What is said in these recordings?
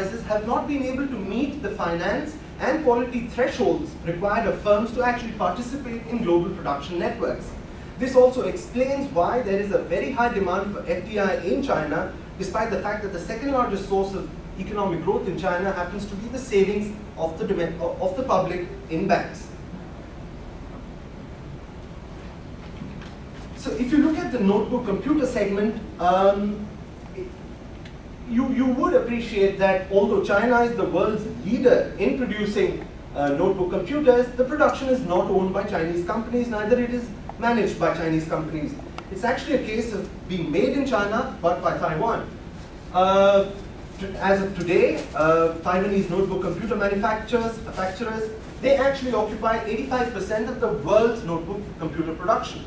enterprises have not been able to meet the finance and quality thresholds required of firms to actually participate in global production networks. This also explains why there is a very high demand for FDI in China, despite the fact that the second largest source of economic growth in China happens to be the savings of the public in banks. So if you look at the notebook computer segment, you would appreciate that although China is the world's leader in producing notebook computers, the production is not owned by Chinese companies, neither it is managed by Chinese companies. It's actually a case of being made in China, but by Taiwan. As of today, Taiwanese notebook computer manufacturers, they actually occupy 85% of the world's notebook computer production.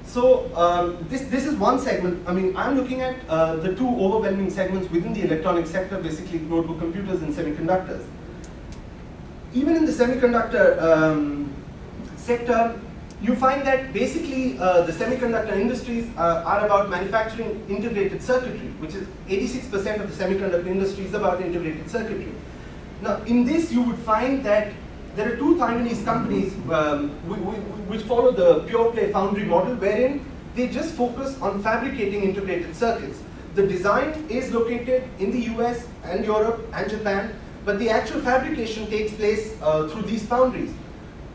So this is one segment. I mean, I'm looking at the two overwhelming segments within the electronic sector, basically notebook computers and semiconductors. Even in the semiconductor sector, you find that basically the semiconductor industries are about manufacturing integrated circuitry, which is 86% of the semiconductor industry is about integrated circuitry. Now, in this, you would find that there are two Taiwanese companies which follow the pure play foundry model, wherein they just focus on fabricating integrated circuits. The design is located in the US and Europe and Japan, but the actual fabrication takes place through these foundries.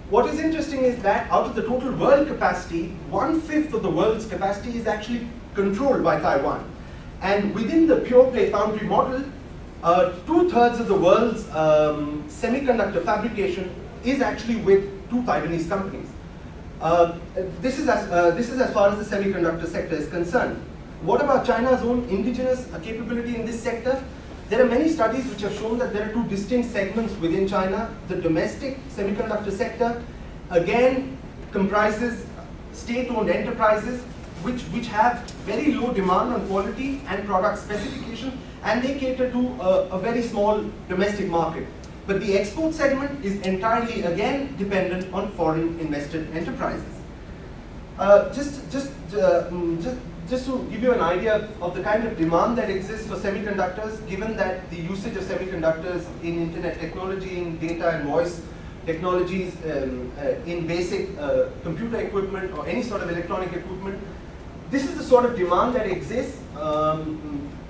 What is interesting is that out of the total world capacity, 1/5 of the world's capacity is actually controlled by Taiwan. And within the pure play foundry model, 2/3 of the world's semiconductor fabrication is actually with two Taiwanese companies. This is as far as the semiconductor sector is concerned. What about China's own indigenous capability in this sector? There are many studies which have shown that there are two distinct segments within China. The domestic semiconductor sector, again, comprises state-owned enterprises which have very low demand on quality and product specification, and they cater to a very small domestic market. But the export segment is entirely, again, dependent on foreign invested enterprises. Just to give you an idea of the kind of demand that exists for semiconductors, given that the usage of semiconductors in internet technology, in data and voice technologies, in basic computer equipment or any sort of electronic equipment, this is the sort of demand that exists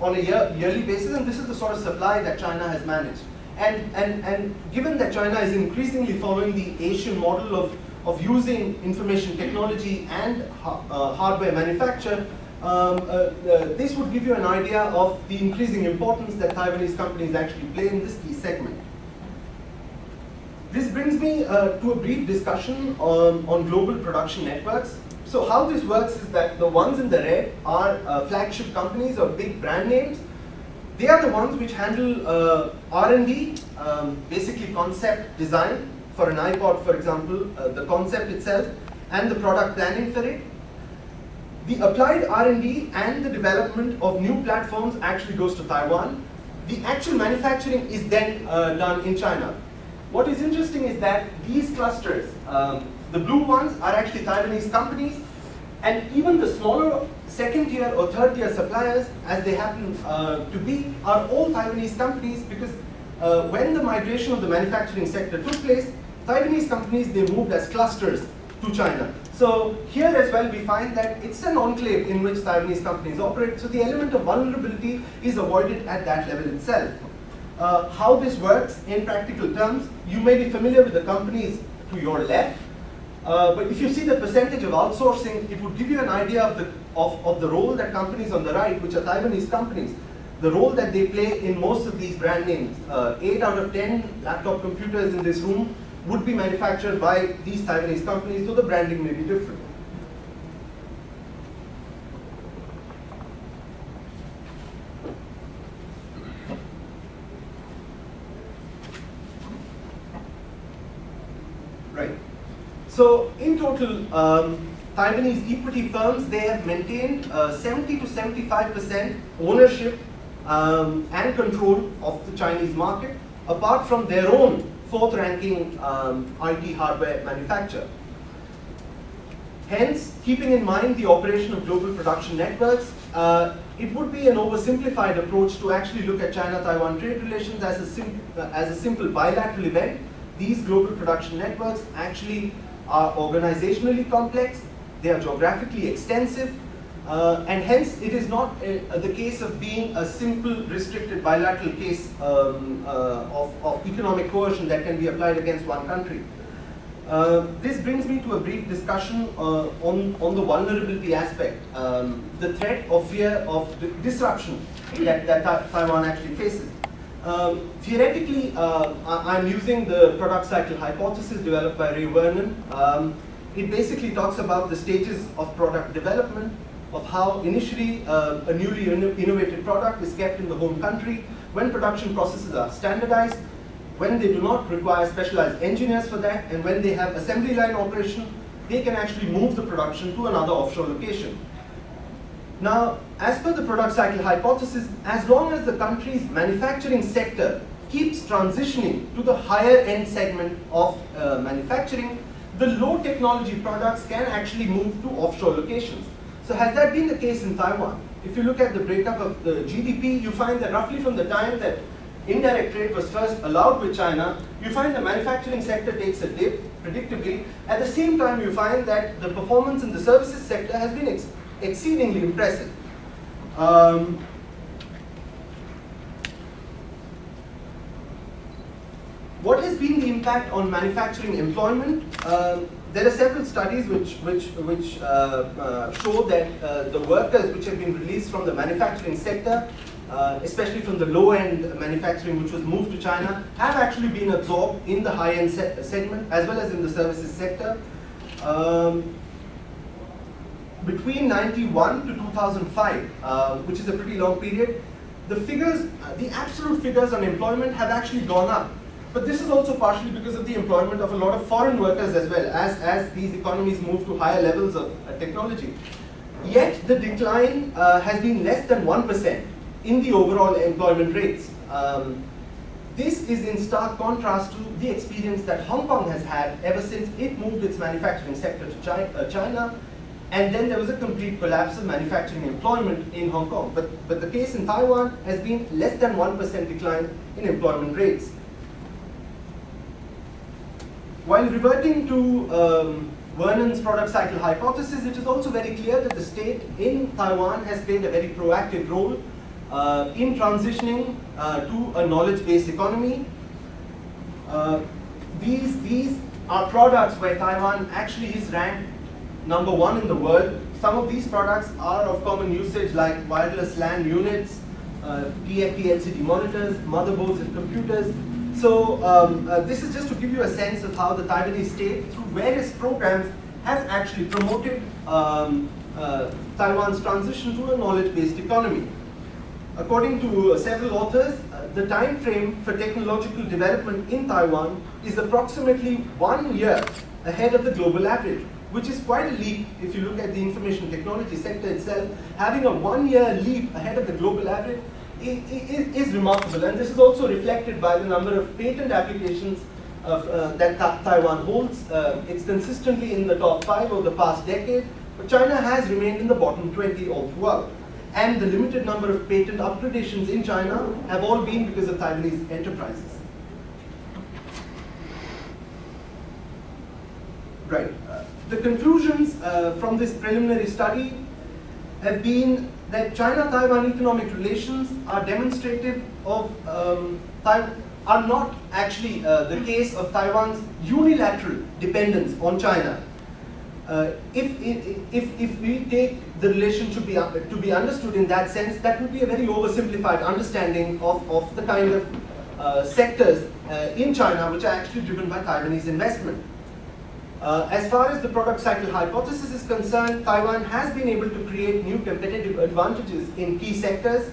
on a yearly basis, and this is the sort of supply that China has managed. And given that China is increasingly following the Asian model of using information technology and hardware manufacture, this would give you an idea of the increasing importance that Taiwanese companies actually play in this key segment. This brings me to a brief discussion on global production networks. So how this works is that the ones in the red are flagship companies or big brand names. They are the ones which handle R&D, basically concept design for an iPod, for example, the concept itself and the product planning for it. The applied R&D and the development of new platforms actually goes to Taiwan. The actual manufacturing is then done in China. What is interesting is that these clusters, the blue ones are actually Taiwanese companies, and even the smaller second tier or third tier suppliers, as they happen to be, are all Taiwanese companies, because when the migration of the manufacturing sector took place, Taiwanese companies, they moved as clusters to China. So here as well we find that it's an enclave in which Taiwanese companies operate, so the element of vulnerability is avoided at that level itself. How this works in practical terms, you may be familiar with the companies to your left, but if you see the percentage of outsourcing, it would give you an idea of the role that companies on the right, which are Taiwanese companies, the role that they play in most of these brand names. 8 out of 10 laptop computers in this room would be manufactured by these Taiwanese companies, though the branding may be different. Right. So in total, Taiwanese equity firms, they have maintained 70 to 75% ownership and control of the Chinese market, apart from their own fourth-ranking IT hardware manufacturer. Hence, keeping in mind the operation of global production networks, it would be an oversimplified approach to actually look at China-Taiwan trade relations as a simple bilateral event. These global production networks actually are organizationally complex, they are geographically extensive, and hence it is not the case of being a simple restricted bilateral case of economic coercion that can be applied against one country. This brings me to a brief discussion on the vulnerability aspect, the threat or fear of disruption that Taiwan actually faces. Theoretically, I'm using the product cycle hypothesis developed by Ray Vernon. It basically talks about the stages of product development, of how initially a newly innovated product is kept in the home country, when production processes are standardized, when they do not require specialized engineers for that, and when they have assembly line operation, they can actually move the production to another offshore location. Now, as per the product cycle hypothesis, as long as the country's manufacturing sector keeps transitioning to the higher end segment of manufacturing, the low technology products can actually move to offshore locations. So has that been the case in Taiwan? If you look at the breakup of the GDP, you find that roughly from the time that indirect trade was first allowed with China, you find the manufacturing sector takes a dip, predictably. At the same time, you find that the performance in the services sector has been exceedingly impressive. What has been the impact on manufacturing employment? There are several studies which show that the workers which have been released from the manufacturing sector, especially from the low-end manufacturing which was moved to China, have actually been absorbed in the high-end segment as well as in the services sector. Between 91 to 2005, which is a pretty long period, the figures, the absolute figures on employment have actually gone up. But this is also partially because of the employment of a lot of foreign workers as well, as these economies move to higher levels of technology. Yet the decline has been less than 1% in the overall employment rates. This is in stark contrast to the experience that Hong Kong has had ever since it moved its manufacturing sector to China, and then there was a complete collapse of manufacturing employment in Hong Kong. But the case in Taiwan has been less than 1% decline in employment rates. While reverting to Vernon's product cycle hypothesis, it is also very clear that the state in Taiwan has played a very proactive role in transitioning to a knowledge-based economy. These are products where Taiwan actually is ranked #1 in the world. Some of these products are of common usage, like wireless LAN units, TFT LCD monitors, motherboards and computers. So this is just to give you a sense of how the Taiwanese state, through various programs, has actually promoted Taiwan's transition to a knowledge-based economy. According to several authors, the time frame for technological development in Taiwan is approximately 1 year ahead of the global average, which is quite a leap if you look at the information technology sector itself. Having a 1 year leap ahead of the global average is remarkable, and this is also reflected by the number of patent applications that Taiwan holds. It's consistently in the top 5 over the past decade, but China has remained in the bottom 20 all throughout. And the limited number of patent upgradations in China have all been because of Taiwanese enterprises. Right. The conclusions from this preliminary study have been that China-Taiwan economic relations are demonstrative of are not actually the case of Taiwan's unilateral dependence on China. If we take the relation to be understood in that sense, that would be a very oversimplified understanding of the kind of sectors in China which are actually driven by Taiwanese investment. As far as the product cycle hypothesis is concerned, Taiwan has been able to create new competitive advantages in key sectors.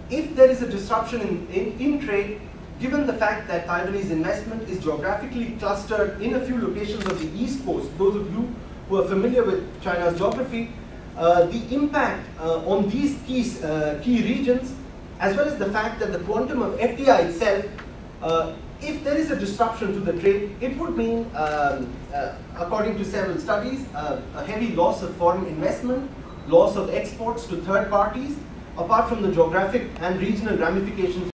If there is a disruption in trade, given the fact that Taiwanese investment is geographically clustered in a few locations of the East Coast, those of you who are familiar with China's geography, the impact on these key regions, as well as the fact that the quantum of FDI itself, if there is a disruption to the trade, it would mean, according to several studies, a heavy loss of foreign investment, loss of exports to third parties, apart from the geographic and regional ramifications